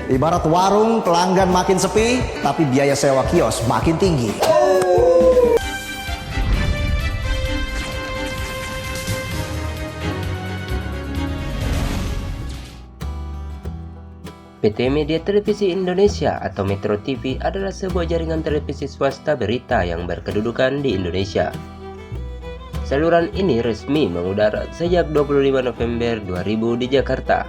Ibarat warung, pelanggan makin sepi, tapi biaya sewa kios makin tinggi. PT Media Televisi Indonesia atau Metro TV adalah sebuah jaringan televisi swasta berita yang berkedudukan di Indonesia. Saluran ini resmi mengudara sejak 25 November 2000 di Jakarta.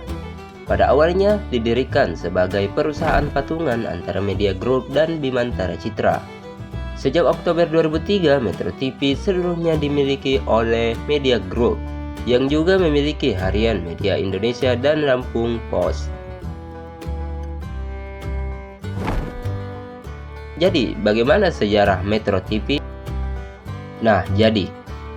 Pada awalnya didirikan sebagai perusahaan patungan antara Media Group dan Bimantara Citra. Sejak Oktober 2003, Metro TV seluruhnya dimiliki oleh Media Group, yang juga memiliki Harian Media Indonesia dan Lampung Post. Jadi, bagaimana sejarah Metro TV? Nah, jadi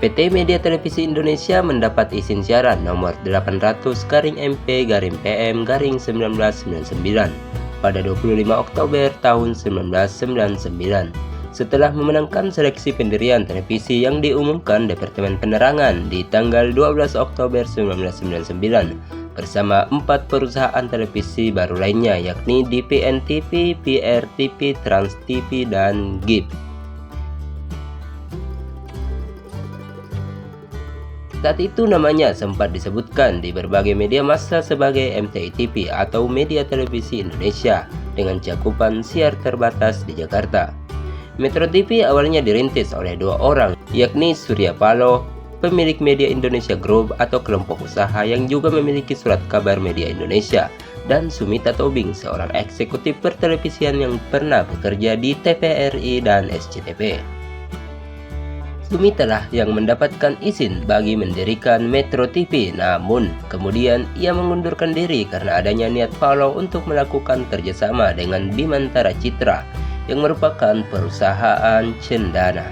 PT Media Televisi Indonesia mendapat izin siaran nomor 800-MP-PM-1999 pada 25 Oktober tahun 1999 setelah memenangkan seleksi pendirian televisi yang diumumkan Departemen Penerangan di tanggal 12 Oktober 1999 bersama 4 perusahaan televisi baru lainnya, yakni DPN TV, PR TV, Trans TV, dan GIP. Saat itu namanya sempat disebutkan di berbagai media massa sebagai MTI TV atau Media Televisi Indonesia dengan cakupan siar terbatas di Jakarta. Metro TV awalnya dirintis oleh 2 orang, yakni Surya Paloh, pemilik Media Indonesia Group atau kelompok usaha yang juga memiliki surat kabar Media Indonesia, dan Sumita Tobing, seorang eksekutif pertelevisian yang pernah bekerja di TVRI dan SCTV. Sumita lah yang mendapatkan izin bagi mendirikan Metro TV, namun kemudian ia mengundurkan diri karena adanya niat Paloh untuk melakukan kerjasama dengan Bimantara Citra yang merupakan perusahaan cendana.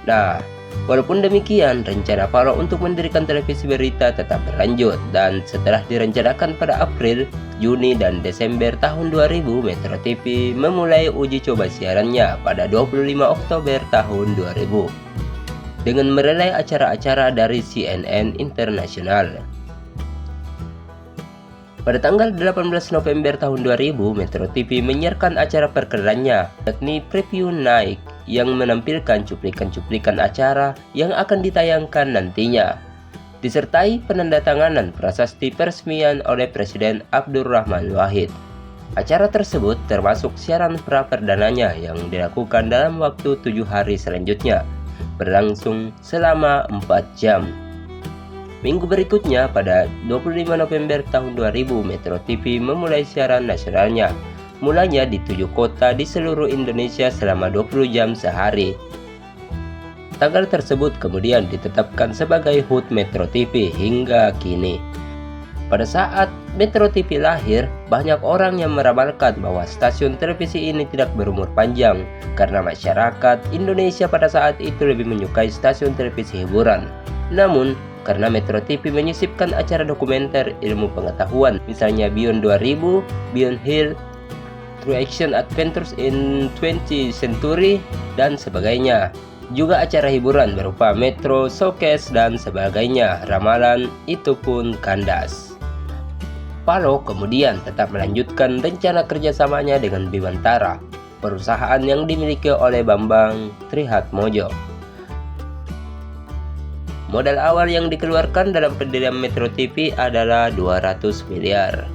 Nah, walaupun demikian, rencana Paloh untuk mendirikan televisi berita tetap berlanjut, dan setelah direncanakan pada April, Juni, dan Desember tahun 2000, Metro TV memulai uji coba siarannya pada 25 Oktober tahun 2000 dengan merelay acara-acara dari CNN Internasional. Pada tanggal 18 November tahun 2000, Metro TV menyiarkan acara perkenalannya, yakni Preview Night, yang menampilkan cuplikan-cuplikan acara yang akan ditayangkan nantinya, disertai penandatanganan prasasti peresmian oleh Presiden Abdurrahman Wahid. Acara tersebut termasuk siaran pra-perdananya yang dilakukan dalam waktu 7 hari selanjutnya, berlangsung selama 4 jam. Minggu berikutnya, pada 25 November tahun 2000, Metro TV memulai siaran nasionalnya, mulanya di 7 kota di seluruh Indonesia selama 20 jam sehari. Tanggal tersebut kemudian ditetapkan sebagai HUT Metro TV hingga kini. Pada saat Metro TV lahir, banyak orang yang meramalkan bahwa stasiun televisi ini tidak berumur panjang karena masyarakat Indonesia pada saat itu lebih menyukai stasiun televisi hiburan. Namun, karena Metro TV menyisipkan acara dokumenter ilmu pengetahuan, misalnya Beyond 2000, Beyond Hill, True Action Adventures in 20th Century, dan sebagainya. Juga acara hiburan berupa Metro Showcase dan sebagainya. Ramalan itu pun kandas. Paloh kemudian tetap melanjutkan rencana kerjasamanya dengan Bimantara, perusahaan yang dimiliki oleh Bambang Trihatmojo. Modal awal yang dikeluarkan dalam pendirian Metro TV adalah 200 miliar.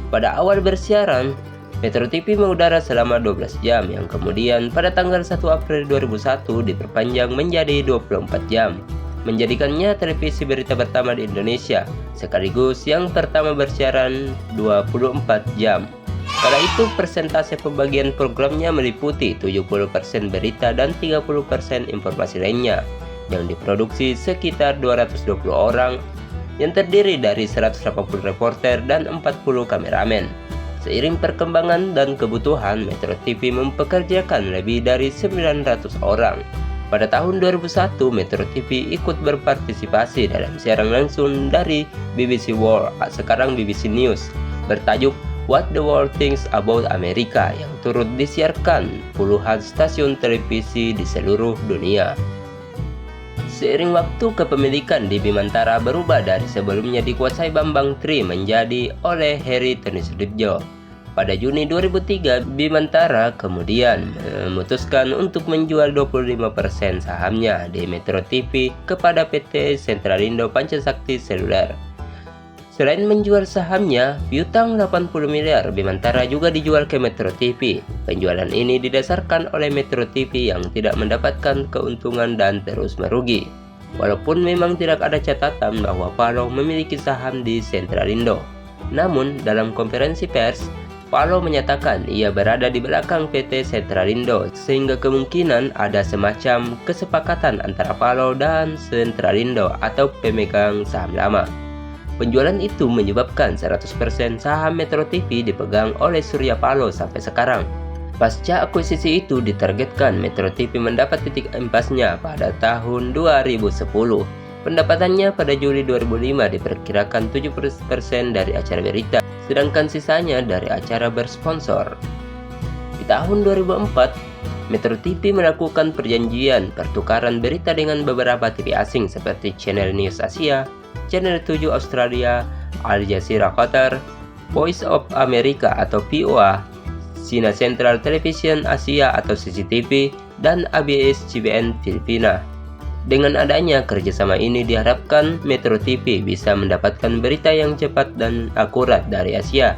Pada awal bersiaran, Metro TV mengudara selama 12 jam, yang kemudian pada tanggal 1 April 2001 diperpanjang menjadi 24 jam, menjadikannya televisi berita pertama di Indonesia, sekaligus yang pertama bersiaran 24 jam. Kala itu persentase pembagian programnya meliputi 70% berita dan 30% informasi lainnya, yang diproduksi sekitar 220 orang, yang terdiri dari 180 reporter dan 40 kameramen. Seiring perkembangan dan kebutuhan, Metro TV mempekerjakan lebih dari 900 orang. Pada tahun 2001, Metro TV ikut berpartisipasi dalam siaran langsung dari BBC World, sekarang BBC News, bertajuk What the World Thinks About America, yang turut disiarkan puluhan stasiun televisi di seluruh dunia. Seiring waktu, kepemilikan di Bimantara berubah dari sebelumnya dikuasai Bambang Tri menjadi oleh Heri Tony Sudibyo. Pada Juni 2003, Bimantara kemudian memutuskan untuk menjual 25% sahamnya di Metro TV kepada PT Sentralindo Pancasakti Seluler. Selain menjual sahamnya, piutang 80 miliar Bimantara juga dijual ke Metro TV. Penjualan ini didasarkan oleh Metro TV yang tidak mendapatkan keuntungan dan terus merugi. Walaupun memang tidak ada catatan bahwa Paloh memiliki saham di Sentralindo. Namun, dalam konferensi pers, Paloh menyatakan ia berada di belakang PT Sentralindo, sehingga kemungkinan ada semacam kesepakatan antara Paloh dan Sentralindo atau pemegang saham lama. Penjualan itu menyebabkan 100% saham Metro TV dipegang oleh Surya Paloh sampai sekarang. Pasca akuisisi itu ditargetkan Metro TV mendapat titik empasnya pada tahun 2010. Pendapatannya pada Juli 2005 diperkirakan 70% dari acara berita, sedangkan sisanya dari acara bersponsor. Di tahun 2004, Metro TV melakukan perjanjian pertukaran berita dengan beberapa TV asing seperti Channel News Asia, Channel 7 Australia, Al Jazeera Qatar, Voice of America atau VOA, China Central Television Asia atau CCTV, dan ABS CBN Filipina. Dengan adanya kerjasama ini diharapkan Metro TV bisa mendapatkan berita yang cepat dan akurat dari Asia.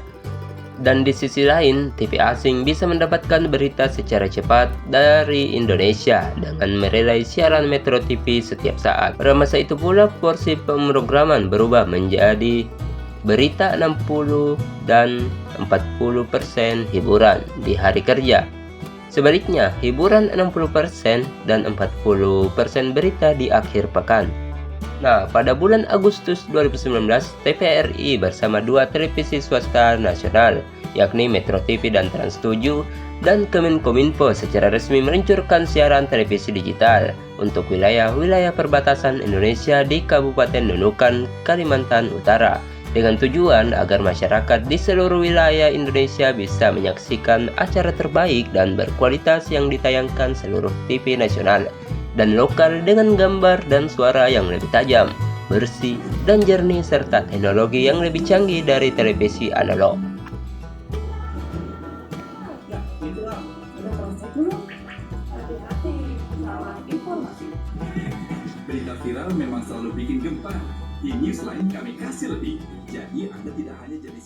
Dan di sisi lain, TV asing bisa mendapatkan berita secara cepat dari Indonesia dengan merelay siaran Metro TV setiap saat. Pada masa itu pula, porsi pemrograman berubah menjadi berita 60 dan 40% hiburan di hari kerja. Sebaliknya, hiburan 60% dan 40% berita di akhir pekan. Nah, pada bulan Agustus 2019, TVRI bersama dua televisi swasta nasional, yakni Metro TV dan Trans 7, dan Kemenkominfo secara resmi meluncurkan siaran televisi digital untuk wilayah-wilayah perbatasan Indonesia di Kabupaten Nunukan, Kalimantan Utara, dengan tujuan agar masyarakat di seluruh wilayah Indonesia bisa menyaksikan acara terbaik dan berkualitas yang ditayangkan seluruh TV nasional dan lokal dengan gambar dan suara yang lebih tajam, bersih, dan jernih serta teknologi yang lebih canggih dari televisi analog. Berita viral memang selalu bikin gempar. Di Newsline kami kasih lebih. Jadi Anda tidak hanya jadi